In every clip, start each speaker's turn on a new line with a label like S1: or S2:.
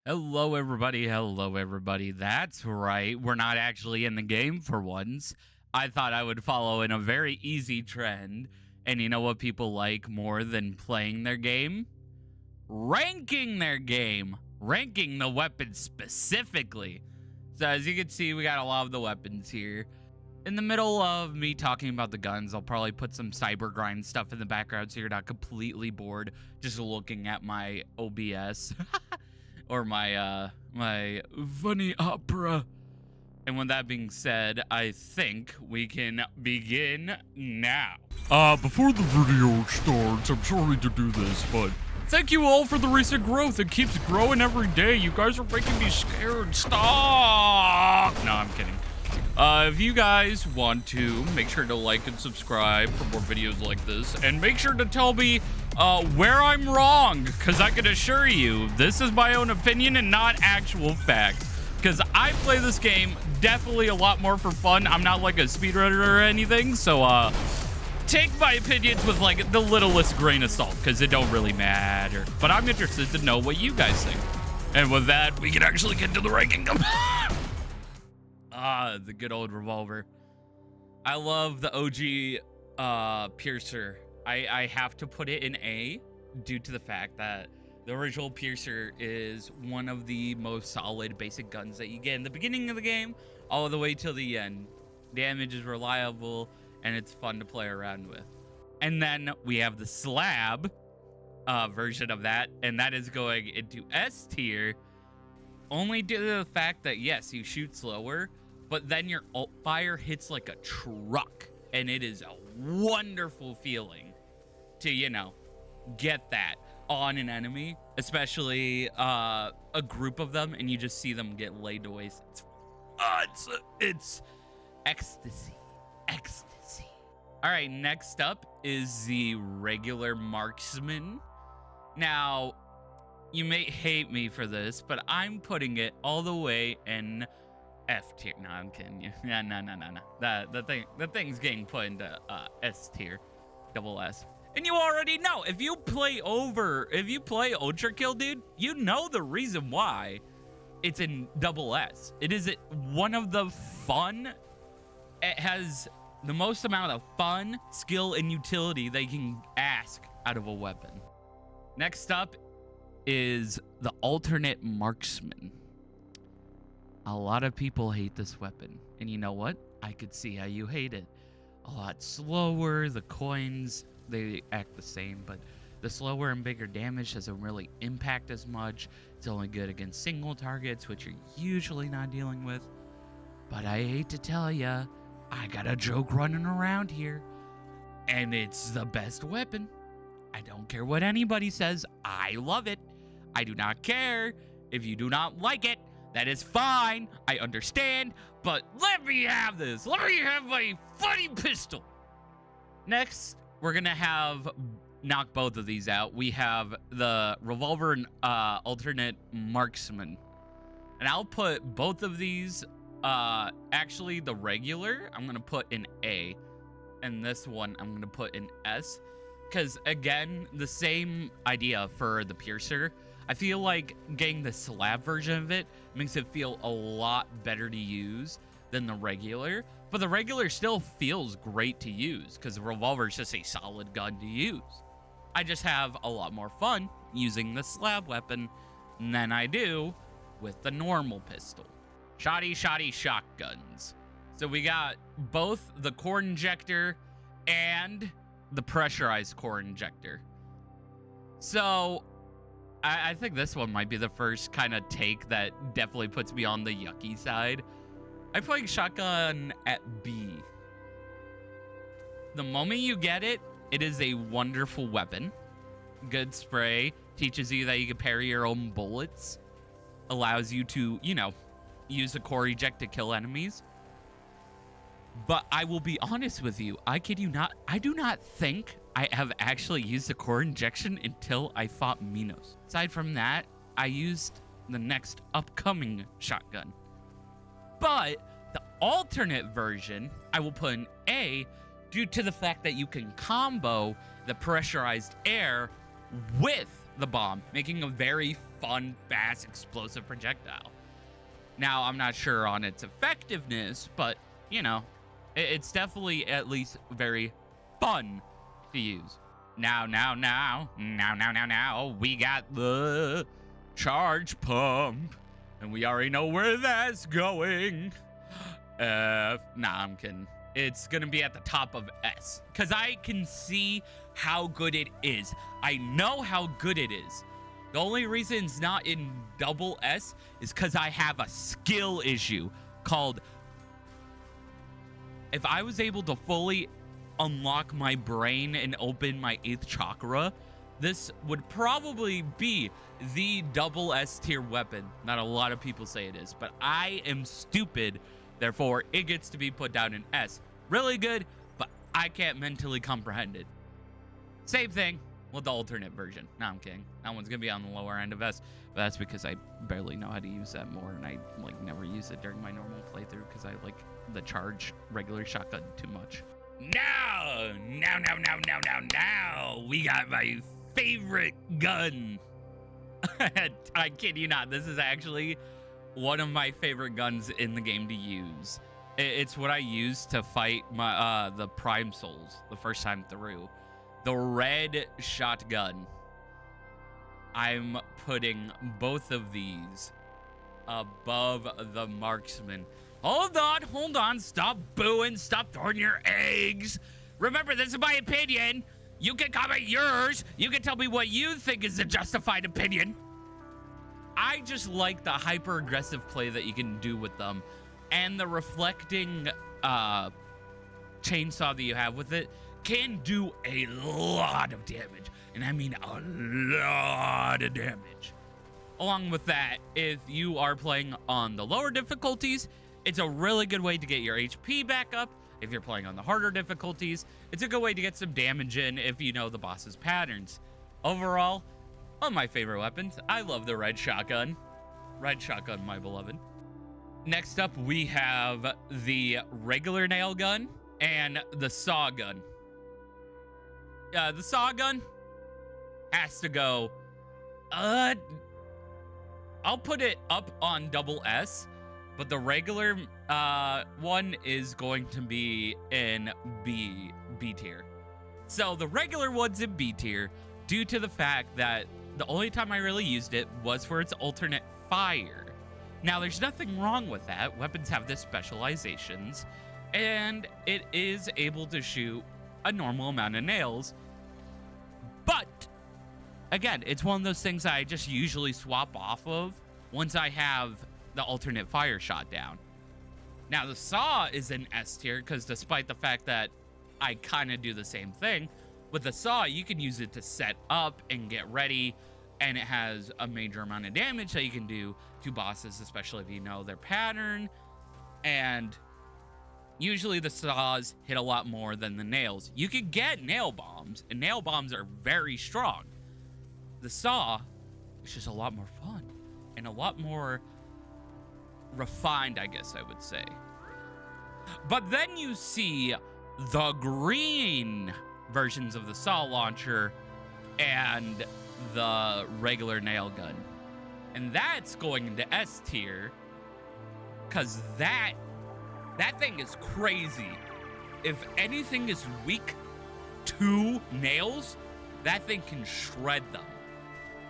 S1: Hello, everybody. Hello, everybody. That's right. We're not actually in the game for once. I thought I would follow in a very easy trend. And you know what people like more than playing their game? Ranking their game. Ranking the weapons specifically. So as you can see, we got a lot of the weapons here. In the middle of me talking about the guns, I'll probably put some cyber grind stuff in the background so you're not completely bored just looking at my OBS. Or my funny opera. And with that being said, I think we can begin now.
S2: Before the video starts, I'm sorry to do this, but thank you all for the recent growth. It keeps growing every day. You guys are making me scared. Stop! No, I'm kidding. If you guys want to, make sure to like and subscribe for more videos like this, and make sure to tell me where I'm wrong, because I can assure you, this is my own opinion and not actual fact, because I play this game definitely a lot more for fun. I'm not like a speedrunner or anything, so take my opinions with like the littlest grain of salt, because it don't really matter. But I'm interested to know what you guys think. And with that, we can actually get to the ranking. The good old revolver. I love the OG piercer. I have to put it in A due to the fact that the original piercer is one of the most solid basic guns that you get in the beginning of the game all the way till the end. Damage is reliable and it's fun to play around with. And then we have the slab version of that, and that is going into S tier only due to the fact that yes, you shoot slower, but then your alt fire hits like a truck, and it is a wonderful feeling to, you know, get that on an enemy, especially a group of them, and you just see them get laid to waste. It's ecstasy. All right, next up is the regular marksman. Now, you may hate me for this, but I'm putting it all the way in F tier. No, I'm kidding you. Yeah, no. The thing's getting put into S tier, double S. And you already know, if you play Ultrakill, dude, you know the reason why it's in double S. It is one of the fun. It has the most amount of fun, skill, and utility they can ask out of a weapon. Next up is the alternate marksman. A lot of people hate this weapon, and you know what? I could see how you hate it. A lot slower, the coins, they act the same, but the slower and bigger damage doesn't really impact as much. It's only good against single targets, which you're usually not dealing with. But I hate to tell ya, I got a joke running around here, and it's the best weapon. I don't care what anybody says. I love it. I do not care if you do not like it. That is fine. I understand. But let me have this. Let me have my funny pistol. Next, we're going to knock both of these out. We have the revolver and alternate marksman. And I'll put both of these, actually the regular, I'm going to put in A. And this one, I'm going to put in S. Because, again, the same idea for the piercer. I feel like getting the slab version of it makes it feel a lot better to use than the regular. But the regular still feels great to use because the revolver is just a solid gun to use. I just have a lot more fun using the slab weapon than I do with the normal pistol. Shoddy shotguns. So we got both the core injector and the pressurized core injector. So I think this one might be the first kind of take that definitely puts me on the yucky side. I'm playing shotgun at B. The moment you get it, it is a wonderful weapon. Good spray, teaches you that you can parry your own bullets, allows you to, you know, use a core eject to kill enemies. But I will be honest with you, I kid you not, I do not think I have actually used the core injection until I fought Minos. Aside from that, I used the next upcoming shotgun. But the alternate version, I will put in A due to the fact that you can combo the pressurized air with the bomb, making a very
S1: fun, fast, explosive projectile. Now, I'm not sure on its effectiveness, but, you know, it's definitely at least very fun to use. Now, we got the charge pump, and we already know where that's going. Nah, I'm kidding. It's gonna be at the top of S, because I can see how good it is. I know how good it is. The only reason it's not in double S is because I have a skill issue called, if I was able to fully unlock my brain and open my 8th chakra, this would probably be the double S tier weapon. Not a lot of people say it is, but I am stupid. Therefore, it gets to be put down in S. Really good, but I can't mentally comprehend it. Same thing with the alternate version. No, I'm kidding. That one's gonna be on the lower end of S, but that's because I barely know how to use that more, and I like never use it during my normal playthrough because I like the charge regular shotgun too much. Now, we got my favorite gun. I kid you not, this is actually one of my favorite guns in the game to use. It's what I used to fight my the Prime Souls the first time through. The red shotgun. I'm putting both of these above the marksman. Hold on, stop booing, stop throwing your eggs. Remember, this is my opinion. You can comment yours. You can tell me what you think is a justified opinion. I just like the hyper aggressive play that you can do with them, and the reflecting chainsaw that you have with it can do a lot of damage, and I mean a lot of damage. Along with that, if you are playing on the lower difficulties, it's a really good way to get your HP back up. If you're playing on the harder difficulties, it's a good way to get some damage in if you know the boss's patterns. Overall, one of my favorite weapons. I love the red shotgun. Red shotgun, my beloved. Next up, we have the regular nail gun and the saw gun. The saw gun has to go. I'll put it up on double S, but the regular one is going to be in B tier. So the regular one's in B tier due to the fact that the only time I really used it was for its alternate fire. Now, there's nothing wrong with that. Weapons have the specializations, and it is able to shoot a normal amount of nails. But, again, it's one of those things I just usually swap off of once I have the alternate fire shot down. Now, the saw is in S tier because despite the fact that I kind of do the same thing, with the saw, you can use it to set up and get ready, and it has a major amount of damage that you can do to bosses, especially if you know their pattern. And usually the saws hit a lot more than the nails. You could get nail bombs, and nail bombs are very strong. The saw is just a lot more fun and a lot more refined, I guess I would say. But then you see the green versions of the saw launcher and the regular nail gun, and that's going into S tier because that thing is crazy. If anything is weak to nails, that thing can shred them.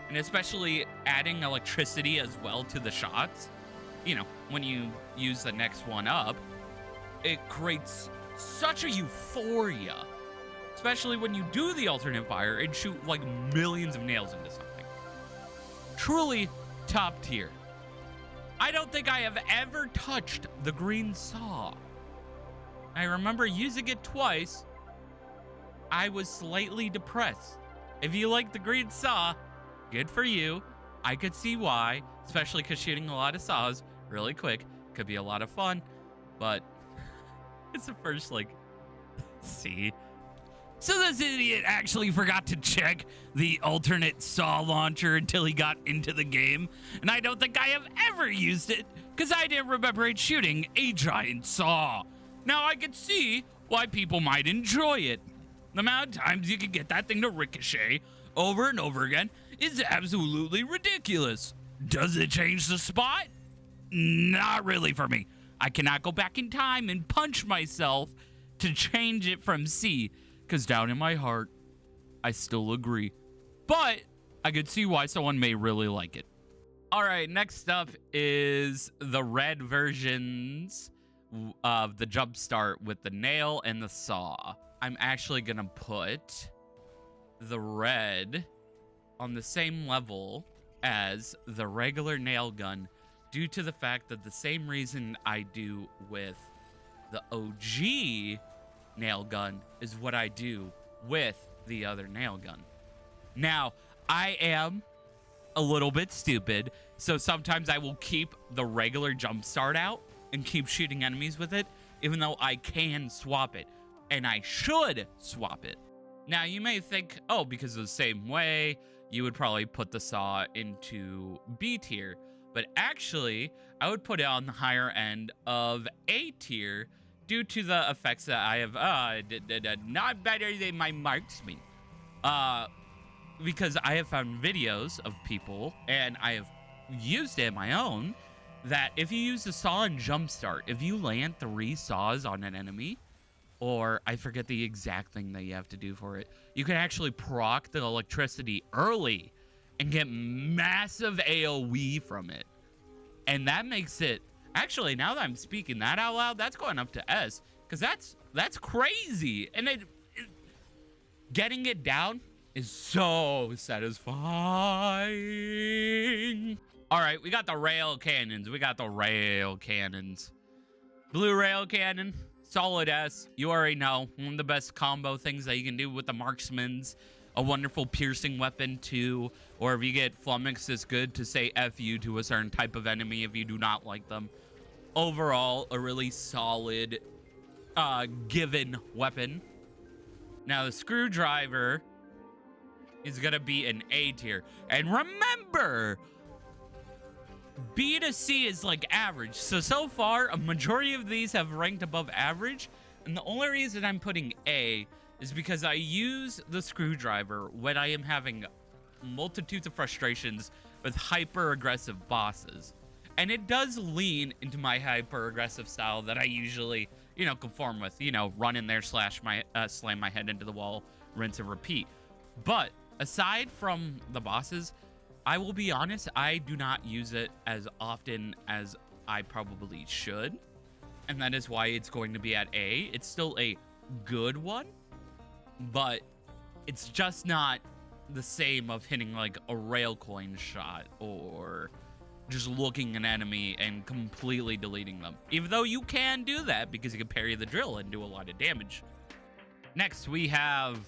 S1: And especially adding electricity as well to the shots, you know, when you use the next one up, it creates such a euphoria. Especially when you do the alternate fire and shoot like millions of nails into something. Truly top tier. I don't think I have ever touched the green saw. I remember using it twice. I was slightly depressed. If you like the green saw, good for you. I could see why, especially because shooting a lot of saws really quick could be a lot of fun, but it's the first, like, C. So this idiot actually forgot to check the alternate saw launcher until he got into the game, and I don't think I have ever used it because I didn't remember it shooting a giant saw. Now I can see why people might enjoy it. The amount of times you can get that thing to ricochet over and over again is absolutely ridiculous. Does it change the spot? Not really for me. I cannot go back in time and punch myself to change it from C, because down in my heart, I still agree. But I could see why someone may really like it. All right, next up is the red versions of the jumpstart with the nail and the saw. I'm actually gonna put the red on the same level as the regular nail gun, due to the fact that the same reason I do with the OG nail gun is what I do with the other nail gun. Now, I am a little bit stupid, so sometimes I will keep the regular jump start out and keep shooting enemies with it, even though I can swap it, and I should swap it. Now, you may think, oh, because of the same way, you would probably put the saw into B tier, but actually, I would put it on the higher end of A tier due to the effects that I have, not better than my marksman. Because I have found videos of people, and I have used it in my own, that if you use the saw and jumpstart, if you land 3 saws on an enemy, or I forget the exact thing that you have to do for it, you can actually proc the electricity early and get massive AoE from it. And that makes it, actually, now that I'm speaking that out loud, that's going up to S, because that's crazy. And getting it down is so satisfying. All right, we got the rail cannons. Blue rail cannon, solid S. You already know, one of the best combo things that you can do with the marksmans. A wonderful piercing weapon too, or if you get flummoxed, it's good to say F you to a certain type of enemy if you do not like them. Overall, a really solid given weapon. Now the screwdriver is gonna be an A tier. And remember, B to C is like average. So far, a majority of these have ranked above average. And the only reason I'm putting A is because I use the screwdriver when I am having multitudes of frustrations with hyper-aggressive bosses. And it does lean into my hyper-aggressive style that I usually, conform with. Run in there, slam my head into the wall, rinse and repeat. But aside from the bosses, I will be honest, I do not use it as often as I probably should. And that is why it's going to be at A. It's still a good one, but it's just not the same of hitting like a rail coin shot or just looking an enemy and completely deleting them. Even though you can do that because you can parry the drill and do a lot of damage. Next, we have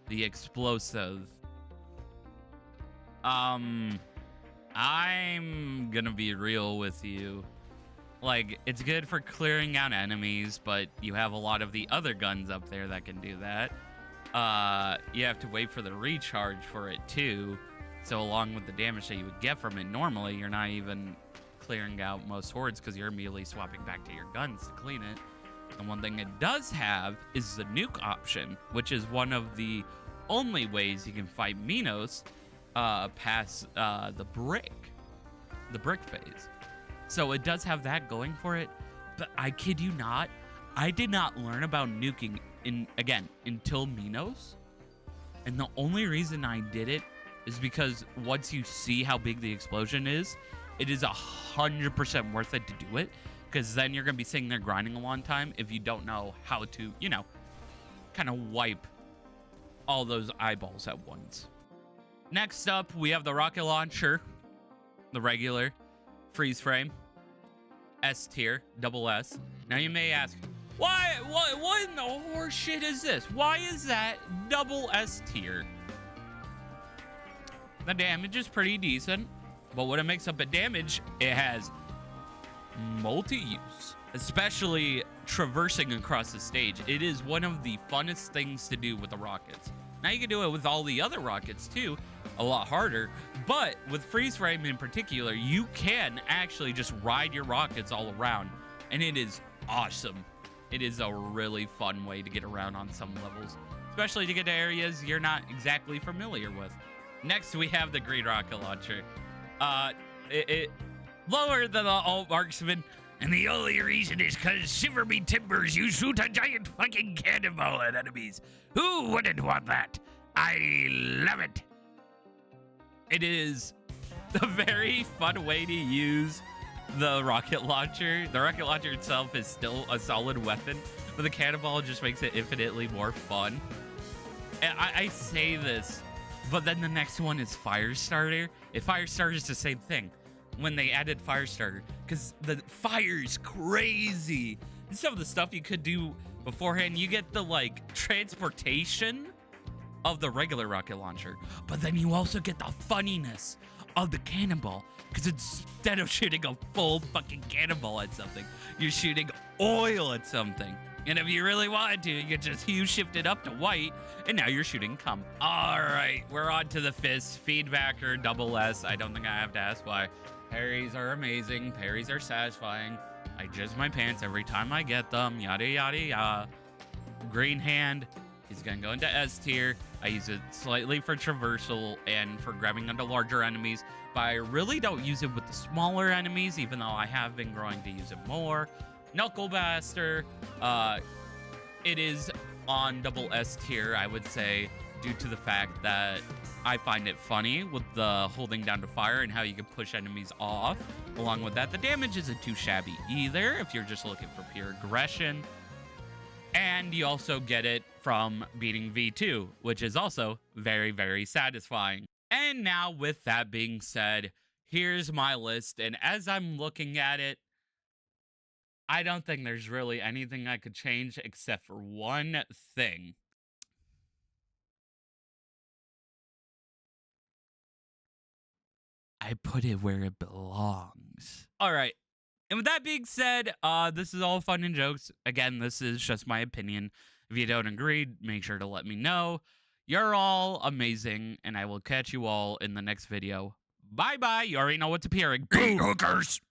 S1: the explosive. I'm gonna be real with you. Like, it's good for clearing out enemies, but you have a lot of the other guns up there that can do that. You have to wait for the recharge for it too. So along with the damage that you would get from it, normally you're not even clearing out most hordes because you're immediately swapping back to your guns to clean it. And one thing it does have is the nuke option, which is one of the only ways you can fight Minos past the brick phase. So it does have that going for it, but I kid you not, I did not learn about nuking until Minos. And the only reason I did it is because once you see how big the explosion is, it is 100% worth it to do it, because then you're gonna be sitting there grinding a long time if you don't know how to, kind of wipe all those eyeballs at once. Next up, we have the rocket launcher, the regular freeze frame, S tier, double S. Now you may ask, why? What in the horse shit is this? Why is that double S tier? The damage is pretty decent, but when it makes up a damage, it has multi-use, especially traversing across the stage. It is one of the funnest things to do with the rockets. Now you can do it with all the other rockets too, a lot harder, but with freeze frame in particular, you can actually just ride your rockets all around, and it is awesome. It is a really fun way to get around on some levels, especially to get to areas you're not exactly familiar with. Next, we have the green rocket launcher. It lower than the alt marksman, and the only reason is because shiver me timbers, you shoot a giant fucking cannonball at enemies. Who wouldn't want that? I love it. It is a very fun way to use the rocket launcher. The rocket launcher itself is still a solid weapon, but the cannonball just makes it infinitely more fun. And I say this, but then the next one is Firestarter. Firestarter is the same thing when they added Firestarter, because the fire's crazy. And some of the stuff you could do beforehand, you get the like transportation of the regular rocket launcher, but then you also get the funniness of the cannonball, because instead of shooting a full fucking cannonball at something, you're shooting oil at something. And if you really wanted to, you could just shift it up to white, and now you're shooting cum. All right, we're on to the fist. Feedbacker, double S. I don't think I have to ask why. Parries are amazing. Parries are satisfying. I jizz my pants every time I get them. Yada, yada, yada. Green hand. He's going to go into S tier. I use it slightly for traversal and for grabbing onto larger enemies, but I really don't use it with the smaller enemies, even though I have been growing to use it more. Knuckle Blaster, it is on double S tier, I would say, due to the fact that I find it funny with the holding down to fire and how you can push enemies off. Along with that, the damage isn't too shabby either if you're just looking for pure aggression. And you also get it from beating V2, which is also very, very satisfying. And now, with that being said, here's my list. And as I'm looking at it, I don't think there's really anything I could change except for one thing. I put it where it belongs. All right. And with that being said, this is all fun and jokes. Again, this is just my opinion. If you don't agree, make sure to let me know. You're all amazing, and I will catch you all in the next video. Bye-bye. You already know what's appearing. Hookers!